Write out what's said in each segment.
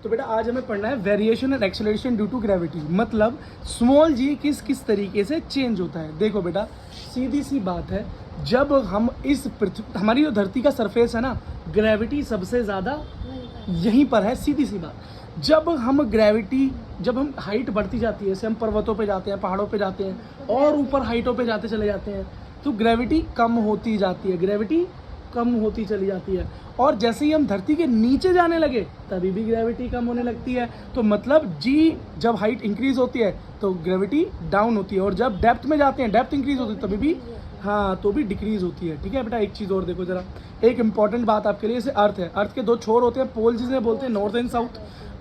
तो बेटा आज हमें पढ़ना है variation and acceleration due to gravity, मतलब स्मॉल जी किस किस तरीके से चेंज होता है। देखो बेटा सीधी सी बात है, जब हम इस पृथ्वी, हमारी जो धरती का सरफेस है ना, ग्रेविटी सबसे ज़्यादा यहीं पर है। सीधी सी बात, जब हम हाइट बढ़ती जाती है, जैसे हम पर्वतों पे जाते हैं, पहाड़ों पे जाते हैं और ऊपर हाइटों पे जाते चले जाते हैं, तो ग्रेविटी कम होती जाती है, ग्रेविटी कम होती चली जाती है। और जैसे ही हम धरती के नीचे जाने लगे तभी भी ग्रेविटी कम होने लगती है। तो मतलब जी जब हाइट इंक्रीज होती है तो ग्रेविटी डाउन होती है, और जब डेप्थ में जाते हैं, डेप्थ इंक्रीज होती है तभी भी तो भी डिक्रीज होती है। ठीक है बेटा, एक चीज़ और देखो जरा, एक इंपॉर्टेंट बात आपके लिए, जैसे अर्थ है, अर्थ के दो छोर होते हैं, पोल जिसे बोलते हैं नॉर्थ एंड साउथ।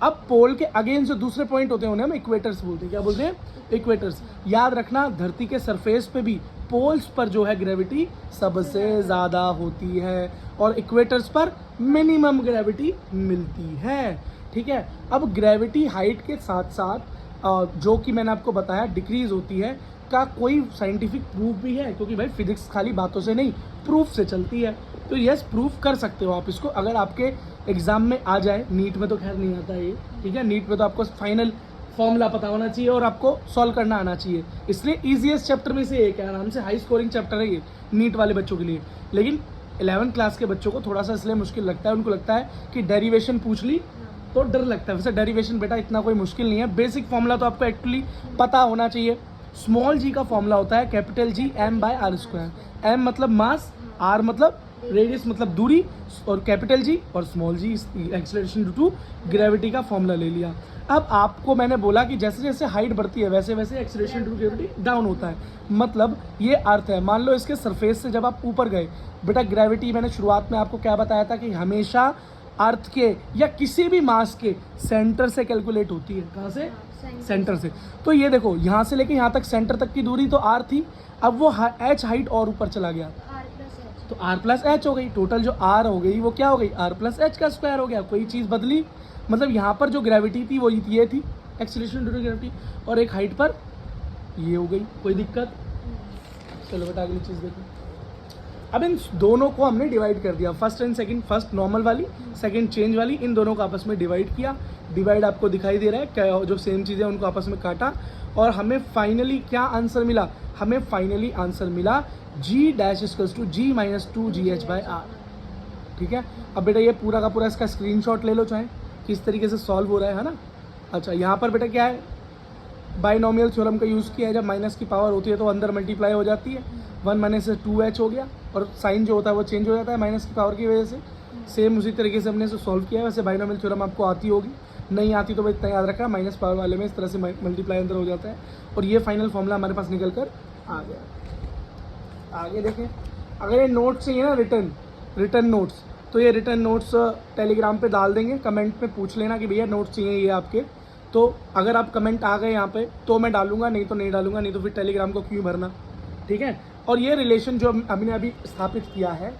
अब पोल के अगेंस्ट जो दूसरे पॉइंट होते हैं उन्हें हम इक्वेटर्स बोलते हैं। क्या बोलते हैं? इक्वेटर्स। याद रखना धरती के सरफेस पे भी पोल्स पर जो है ग्रेविटी सबसे ज़्यादा होती है और इक्वेटर्स पर मिनिमम ग्रेविटी मिलती है। ठीक है, अब ग्रेविटी हाइट के साथ साथ जो कि मैंने आपको बताया डिक्रीज होती है, का कोई साइंटिफिक प्रूफ भी है? क्योंकि भाई फिजिक्स खाली बातों से नहीं, प्रूफ से चलती है। तो यस, प्रूफ कर सकते हो आप इसको, अगर आपके एग्जाम में आ जाए। नीट में तो खैर नहीं आता ये, ठीक है, नीट में तो आपको फाइनल फॉर्मूला पता होना चाहिए और आपको सॉल्व करना आना चाहिए, इसलिए ईजीएस्ट चैप्टर में से एक है, आराम से हाई स्कोरिंग चैप्टर है ये नीट वाले बच्चों के लिए। लेकिन 11th क्लास के बच्चों को थोड़ा सा इसलिए मुश्किल लगता है, उनको लगता है कि डेरिवेशन पूछ ली तो डर लगता है। वैसे डेरिवेशन बेटा इतना कोई मुश्किल नहीं है, बेसिक फॉर्मूला तो आपको एक्चुअली पता होना चाहिए। स्मॉल जी का फॉर्मूला होता है कैपिटल जी m/r²। m मतलब मास, r मतलब रेडियस मतलब दूरी, और कैपिटल जी और small G acceleration due to gravity का फॉर्मूला ले लिया। अब आपको मैंने बोला कि जैसे जैसे हाइट बढ़ती है वैसे वैसे acceleration due to gravity down होता है। मतलब ये अर्थ है, मान लो इसके सरफेस से जब आप ऊपर गए, बेटा ग्रेविटी मैंने शुरुआत में आपको क्या बताया था कि हमेशा अर्थ के या किसी भी मास के सेंटर से कैलकुलेट होती है। कहाँ से? सेंटर से। तो ये देखो यहाँ से लेके यहाँ तक सेंटर तक की दूरी तो r थी, अब वो h हाइट और ऊपर चला गया तो r+h हो गई। टोटल जो r हो गई वो क्या हो गई? r+h का स्क्वायर हो गया। कोई चीज़ बदली? मतलब यहाँ पर जो ग्रेविटी थी वो ये थी, एक्सीलरेशन ड्यू टू ग्रेविटी, और एक हाइट पर ये हो गई। कोई दिक्कत? चलो बेटा अगली चीज़ देखो। अब इन दोनों को हमने डिवाइड कर दिया, first and second, first normal वाली, सेकंड चेंज वाली, इन दोनों को आपस में डिवाइड किया। डिवाइड आपको दिखाई दे रहा है क्या? जो सेम चीज़ें उनको आपस में काटा और हमें फाइनली क्या आंसर मिला? हमें फाइनली आंसर मिला g dash equals to g - 2gh/r। ठीक है, अब बेटा ये पूरा का पूरा इसका स्क्रीनशॉट ले लो, चाहे किस तरीके से सॉल्व हो रहा है ना। अच्छा, यहाँ पर बेटा क्या है? बाइनोमियल थ्योरम का यूज़ किया है। जब माइनस की पावर होती है तो अंदर मल्टीप्लाई हो जाती है, 1 - 2h हो गया, और साइन जो होता है वो चेंज हो जाता है माइनस की पावर की वजह से। सेम उसी तरीके से हमने इसे सॉल्व किया है। वैसे बाइनोमियल थ्योरम आपको आती होगी, नहीं आती तो इतना याद रखना, माइनस पावर वाले में इस तरह से मल्टीप्लाई अंदर हो जाता है, और ये फाइनल फॉर्मूला हमारे पास निकल कर आ गया। आगे देखें, अगर ये नोट्स चाहिए ना, रिटर्न नोट्स, तो ये रिटर्न नोट्स टेलीग्राम पे डाल देंगे, कमेंट में पूछ लेना कि भैया नोट्स चाहिए ये आपके। तो अगर आप कमेंट आ गए यहाँ पे तो मैं डालूंगा, नहीं तो नहीं डालूंगा, नहीं तो फिर टेलीग्राम को क्यों भरना। ठीक है, और ये रिलेशन जो हमने अभी स्थापित किया है,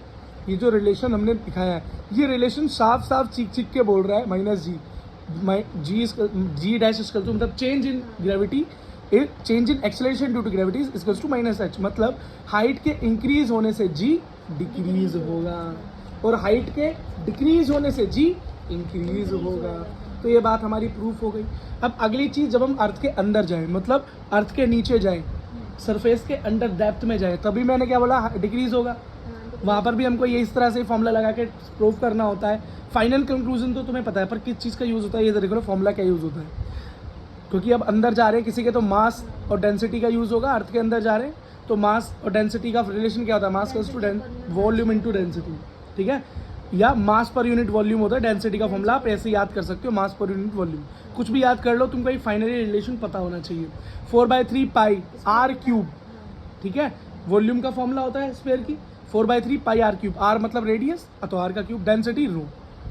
ये जो रिलेशन हमने दिखाया है, ये रिलेशन साफ साफ चीख के बोल रहा है -g डैश इक्वल टू, मतलब change in gravity, change in acceleration due to gravity equals to -h। मतलब हाइट के इंक्रीज होने से g डिक्रीज होगा और हाइट के डिक्रीज होने से g इंक्रीज होगा। तो ये बात हमारी प्रूफ हो गई। अब अगली चीज़, जब हम अर्थ के अंदर जाएं, मतलब अर्थ के नीचे जाएं, सरफेस के अंडर डेप्थ में जाएं, तभी मैंने क्या बोला? डिक्रीज होगा। वहाँ पर भी हमको ये इस तरह से फॉर्मूला लगा के प्रूव करना होता है। फाइनल कंक्लूजन तो तुम्हें पता है, पर किस चीज़ का यूज़ होता है ये देख लो, फॉर्मूला क्या यूज़ होता है। क्योंकि अब अंदर जा रहे हैं किसी के, तो मास और डेंसिटी का यूज़ होगा। अर्थ के अंदर जा रहे हैं तो मास और डेंसिटी का रिलेशन क्या होता है? Mass equals to volume into density. ठीक है, या मास पर यूनिट वॉल्यूम होता है। डेंसिटी का फॉर्मूला आप ऐसे याद कर सकते हो, मास पर यूनिट वॉल्यूम। कुछ भी याद कर लो, तुमको एक फाइनली रिलेशन पता होना चाहिए। 4/3 पाई r³। ठीक है, वॉल्यूम का फॉर्मूला होता है स्फीयर की 4/3 पाई r³। r मतलब रेडियस, तो r का क्यूब, डेंसिटी रो।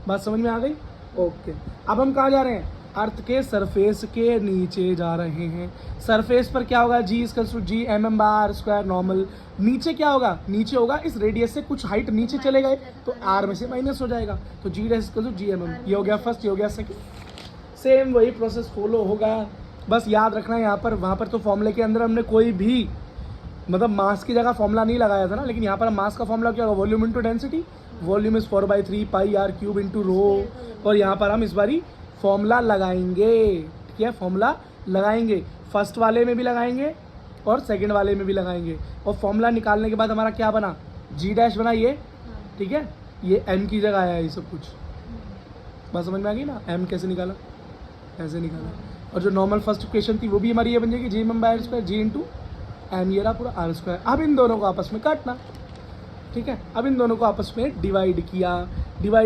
बात समझ में आ गई? ओके, अब हम कहाँ जा रहे हैं? अर्थ के सरफेस के नीचे जा रहे हैं। सरफेस पर क्या होगा? g equals to g mm/r² normal. नीचे क्या होगा? नीचे होगा इस रेडियस से कुछ हाइट नीचे चले गए तो r में से माइनस हो जाएगा, तो g equals to g mm। ये हो गया फर्स्ट, ये हो गया सेकंड। सेम वही प्रोसेस फॉलो होगा। बस याद रखना यहाँ पर, वहाँ पर तो फॉर्मूले के अंदर हमने कोई भी मतलब मास की जगह फॉर्मूला नहीं लगाया था ना, लेकिन यहाँ पर मास का फॉर्मूला क्या होगा? Volume into density. Volume is 4/3 pi r³ into rho, और यहाँ पर हम इस बारी फॉर्मूला लगाएंगे, ठीक है, फॉर्मूला लगाएंगे, फर्स्ट वाले में भी लगाएंगे और सेकंड वाले में भी लगाएंगे। और फॉर्मूला निकालने के बाद हमारा क्या बना, जी डैश बना ये, ठीक है, ये एम की जगह आया ये सब कुछ। बात समझ में आ गई ना, एम कैसे निकाला, ऐसे निकाला। और जो नॉर्मल फर्स्ट इक्वेशन थी वो भी हमारी ये बन जाएगी, G M by R square, G into M, ये रहा पूरा आर स्क्वायर। अब इन दोनों को आपस में काटना, ठीक है, अब इन दोनों को आपस में डिवाइड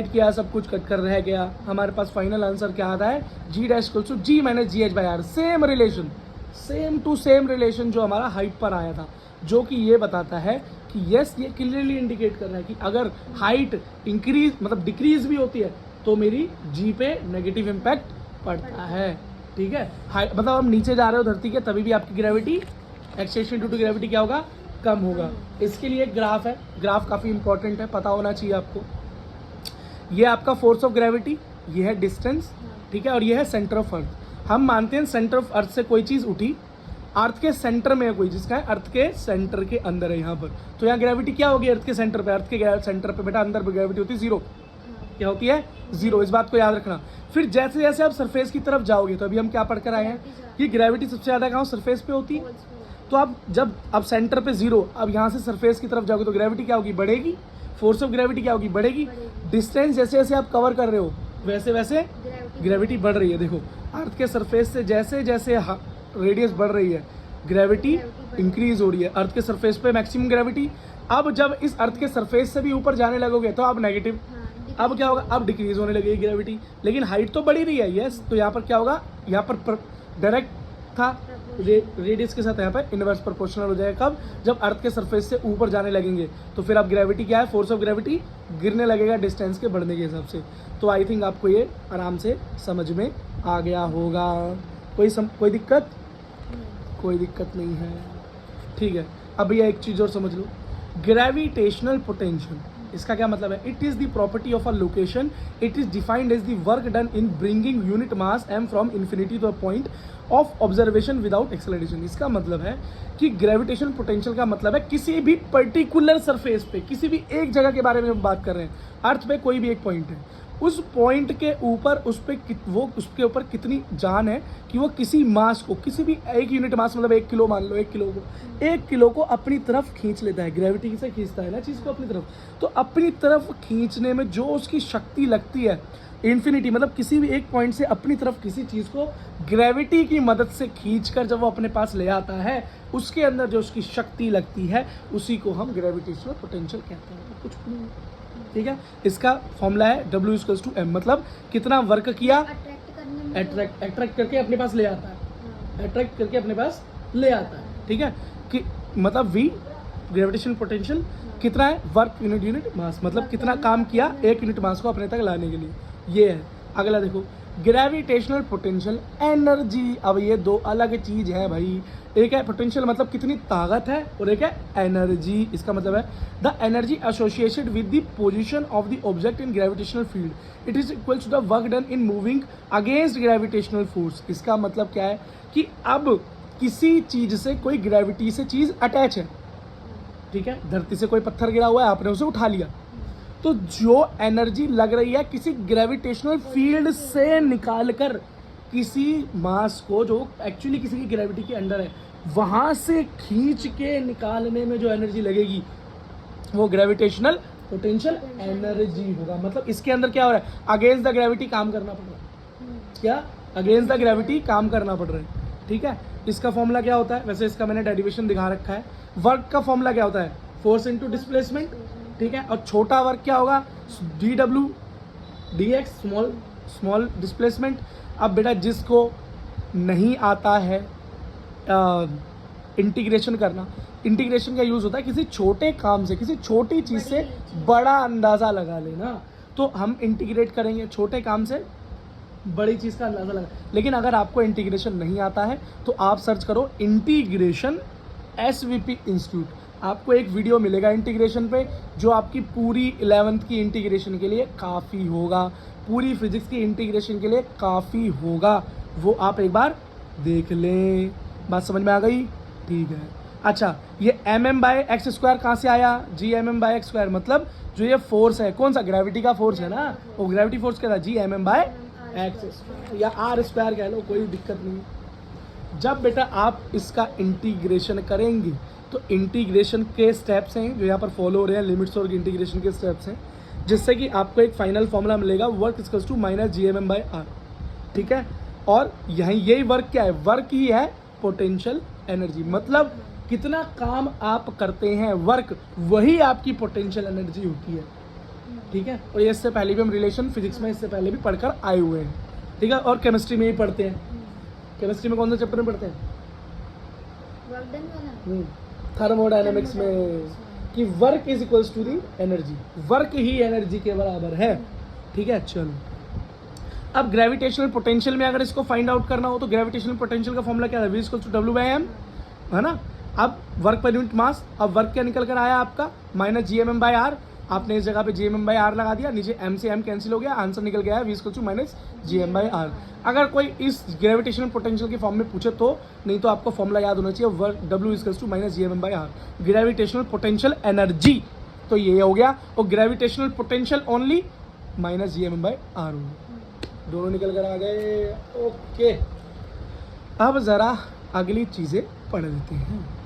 किया, सब कुछ कट कर रह गया। हमारे पास फाइनल आंसर क्या आता है, g dash equals to g minus g h by r. Same relation, same to same relation जो हमारा हाइट पर आया था, जो कि ये बताता है कि यस, ये क्लियरली इंडिकेट कर रहा है कि अगर हाइट इंक्रीज मतलब डिक्रीज भी होती है तो मेरी जी पे नेगेटिव इम्पैक्ट पड़ता है, ठीक है। मतलब हम नीचे जा रहे हो धरती के, तभी भी आपकी gravity, acceleration due to gravity क्या होगा, कम होगा। इसके लिए एक ग्राफ है, ग्राफ काफ़ी इंपॉर्टेंट है, पता होना चाहिए आपको। ये आपका फोर्स ऑफ ग्रेविटी, ये है डिस्टेंस, ठीक है, और ये है सेंटर ऑफ अर्थ। हम मानते हैं सेंटर ऑफ अर्थ से कोई चीज़ उठी, अर्थ के सेंटर में है कोई, जिसका है अर्थ के सेंटर के अंदर है यहाँ पर, तो यहाँ ग्रेविटी क्या होगी, अर्थ के सेंटर पे, अर्थ के सेंटर पे बेटा अंदर ग्रेविटी होती है जीरो। क्या होती है, जीरो, इस बात को याद रखना। फिर जैसे जैसे आप सरफेस की तरफ जाओगे, तो अभी हम क्या पढ़ कर आए हैं कि ग्रेविटी सबसे ज़्यादा कहाँ सरफेस पे होती है। तो आप जब अब सेंटर पे जीरो, अब यहाँ से सरफेस की तरफ जाओगे तो ग्रेविटी क्या होगी, बढ़ेगी, फोर्स ऑफ ग्रेविटी क्या होगी, बढ़ेगी। डिस्टेंस जैसे जैसे आप कवर कर रहे हो वैसे वैसे ग्रेविटी बढ़ रही है। देखो अर्थ के सरफेस से जैसे जैसे रेडियस बढ़ रही है, ग्रेविटी इंक्रीज हो रही है। अर्थ के सरफेस पे मैक्सिमम ग्रेविटी, अब जब इस अर्थ के सरफेस से भी ऊपर जाने लगोगे तो अब नेगेटिव, अब क्या होगा, अब डिक्रीज होने लगेगी ग्रेविटी, लेकिन हाइट तो बढ़ी रही है, यस। तो यहाँ पर क्या होगा, यहाँ पर डायरेक्ट था, रेडियस के साथ यहाँ पर इनवर्स प्रोपोर्शनल हो जाएगा। कब, जब अर्थ के सरफेस से ऊपर जाने लगेंगे तो फिर अब ग्रेविटी क्या है, फोर्स ऑफ ग्रेविटी गिरने लगेगा डिस्टेंस के बढ़ने के हिसाब से। तो आई थिंक आपको ये आराम से समझ में आ गया होगा। कोई दिक्कत, कोई दिक्कत नहीं है, ठीक है। अब भैया एक चीज़ और समझ लो, ग्रेविटेशनल पोटेंशियल, इसका क्या मतलब है, it is the property of a location, it is defined as the work done in bringing unit mass M from infinity to a point of observation without acceleration. इसका मतलब है कि ग्रेविटेशनल पोटेंशियल का मतलब है किसी भी पर्टिकुलर सरफेस पे, किसी भी एक जगह के बारे में हम बात कर रहे हैं, अर्थ पे कोई भी एक पॉइंट है, उस पॉइंट के ऊपर उसके ऊपर कितनी जान है कि वो किसी मास को, किसी भी एक यूनिट मास मतलब 1 किलो मान लो, 1 किलो को अपनी तरफ खींच लेता है। ग्रेविटी से खींचता है ना चीज़ को अपनी तरफ, तो अपनी तरफ खींचने में जो उसकी शक्ति लगती है, इन्फिनिटी मतलब किसी भी एक पॉइंट से अपनी तरफ किसी चीज़ को ग्रेविटी की मदद से खींचकर जब वो अपने पास ले आता है, उसके अंदर जो उसकी शक्ति लगती है उसी को हम ग्रेविटेशनल पोटेंशियल कहते हैं। कुछ नहीं, ठीक है। इसका फॉर्मूला है W इक्वल्स टू M, मतलब कितना वर्क किया, अट्रैक्ट करके अपने पास ले आता है, अट्रैक्ट करके अपने पास ले आता है, ठीक है। कि मतलब V ग्रेविटेशनल पोटेंशियल कितना है, वर्क यूनिट मास, मतलब कितना काम किया एक यूनिट मास को अपने तक लाने के लिए, ये है। अगला देखो, ग्रेविटेशनल पोटेंशियल एनर्जी। अब ये दो अलग चीज है भाई, एक है पोटेंशियल मतलब कितनी ताकत है, और एक है एनर्जी। इसका मतलब है the energy associated with the position of the object in gravitational field, it is equals to the work done in moving against gravitational force. इसका मतलब क्या है कि अब किसी चीज से कोई ग्रेविटी से चीज अटैच है, ठीक है, धरती से कोई पत्थर गिरा हुआ है, आपने उसे उठा लिया, तो जो एनर्जी लग रही है किसी ग्रेविटेशनल फील्ड से निकालकर किसी मास को जो एक्चुअली किसी की ग्रेविटी के अंडर है, वहां से खींच के निकालने में जो एनर्जी लगेगी वो ग्रेविटेशनल पोटेंशियल एनर्जी होगा। मतलब इसके अंदर क्या हो रहा है, अगेंस्ट द ग्रेविटी काम करना पड़ रहा है, क्या, अगेंस्ट द ग्रेविटी काम करना पड़ रहा है, ठीक है। इसका फॉर्मूला क्या होता है, वैसे इसका मैंने डेरिवेशन दिखा रखा है। वर्क का फॉर्मूला क्या होता है, फोर्स इनटू डिस्प्लेसमेंट, ठीक है, और छोटा वर्क क्या होगा, dw dx, स्मॉल डिस्प्लेसमेंट। अब बेटा जिसको नहीं आता है इंटीग्रेशन करना, इंटीग्रेशन का यूज़ होता है किसी छोटे काम से, किसी छोटी चीज़ से बड़ा अंदाज़ा लगा लेना, तो हम इंटीग्रेट करेंगे छोटे काम से बड़ी चीज़ का अंदाज़ा लगा। लेकिन अगर आपको इंटीग्रेशन नहीं आता है तो आप सर्च करो इंटीग्रेशन SVP इंस्टीट्यूट, आपको एक वीडियो मिलेगा इंटीग्रेशन पे जो आपकी पूरी 11th की इंटीग्रेशन के लिए काफ़ी होगा, पूरी फिजिक्स की इंटीग्रेशन के लिए काफ़ी होगा, वो आप एक बार देख लें। बात समझ में आ गई, ठीक है। अच्छा, ये mm/x स्क्वायर कहाँ से आया, Gmm/x स्क्वायर, मतलब जो ये फोर्स है कौन सा, ग्रेविटी का फोर्स है ना, वो ग्रेविटी फोर्स क्या था, Gmm/r एक्स या आर स्क्वायर कह लो, कोई दिक्कत नहीं है। जब बेटा आप इसका इंटीग्रेशन करेंगे तो इंटीग्रेशन के स्टेप्स हैं जो यहाँ पर फॉलो हो रहे हैं, लिमिट्स और इंटीग्रेशन के स्टेप्स हैं, जिससे कि आपको एक फाइनल फॉर्मूला मिलेगा work equals to minus G M M by R. ठीक है, और यही वर्क क्या है, वर्क ही है पोटेंशियल एनर्जी, मतलब कितना काम आप करते हैं वर्क, वही आपकी पोटेंशियल एनर्जी होती है। ठीक है, और ये इससे पहले भी हम रिलेशन फिजिक्स में इससे पहले भी पढ़कर आए हुए हैं। ठीक है, और केमिस्ट्री में भी पढ़ते हैं। केमिस्ट्री में कौन सा चैप्टर में पढ़ते हैं, थर्मोडायनेमिक्स में, कि work is equals to the energy, work ही एनर्जी के बराबर है। ठीक है, चलो अब ग्रेविटेशनल पोटेंशियल में अगर इसको फाइंड आउट करना हो तो ग्रेविटेशनल पोटेंशियल का फॉर्मूला क्या है, V equals to W by M, है ना। अब वर्क पर यूनिट मास, अब वर्क क्या निकल कर आया आपका minus G M M by R, आपने इस जगह पे G M M by R लगा दिया, नीचे एम से एम कैंसिल हो गया, आंसर निकल गया है V equals to minus G M by R. अगर कोई इस ग्रेविटेशनल पोटेंशियल के फॉर्म में पूछे तो, नहीं तो आपको फॉर्मूला याद होना चाहिए work W equals to minus G M M by R, gravitational potential energy, तो ये हो गया, और gravitational potential only minus G M M by R होगी, दोनों निकल कर आ गए। ओके, अब जरा अगली चीजें पढ़ लेते हैं।